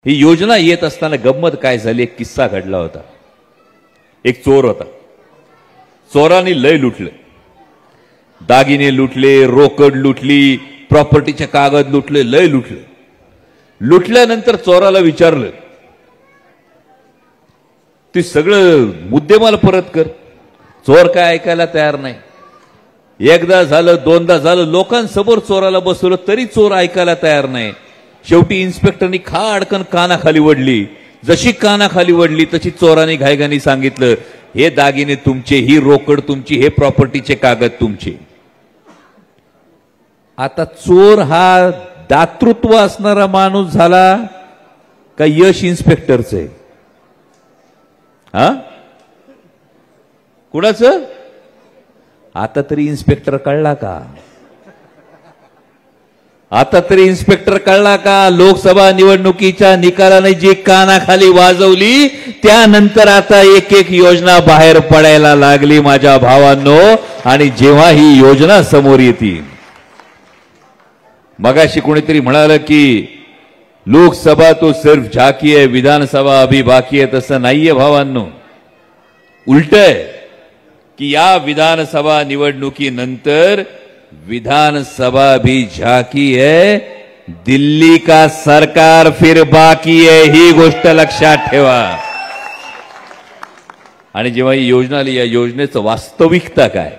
ही योजना येत असताना गंमत काय झाली, एक किस्सा घडला होता. एक चोर होता. चोरांनी लय लुटलं, दागिने लुटले, रोकड लुटली, प्रॉपर्टीचे कागद लुटले, लय लुटलं. लुटल्यानंतर चोराला विचारलं, ते सगळं मुद्देमाल परत कर. चोर काय ऐकायला तयार नाही. एकदा झालं, दोनदा झालं, लोकांसमोर चोराला बसवलं तरी चोर ऐकायला तयार नाही. शेवटी इन्स्पेक्टरनी खाडकन कानाखाली वडली. जशी कानाखाली वडली तशी चोराने घाईघाईने सांगितलं, हे दागिने तुमचे, ही रोकड तुमची, हे प्रॉपर्टीचे कागद तुमचे. आता चोर हा दातृत्व असणारा माणूस झाला का यश इन्स्पेक्टरचं आहे? हा, कुणाचं? आता तरी इन्स्पेक्टर कळला का? आता तरी इन्स्पेक्टर कळला का? लोकसभा निवडणुकीच्या निकालाने जी कानाखाली वाजवली त्यानंतर आता एक एक योजना बाहेर पडायला लागली माझ्या भावांनो. आणि जेव्हा ही योजना समोर येतील, मगाशी कोणीतरी म्हणालं की लोकसभा तो सिर्फ झाकी है, विधानसभा अभी बाकी है. तसं नाहीये भावांनो, उलट आहे की या विधानसभा निवडणुकीनंतर विधानसभा भी झाकी है, दिल्ली का सरकार फिर बाकी है. ही गोष्ट लक्षात ठेवा. आणि जेव्हा ही योजना आली, या योजनेचं वास्तविकता काय?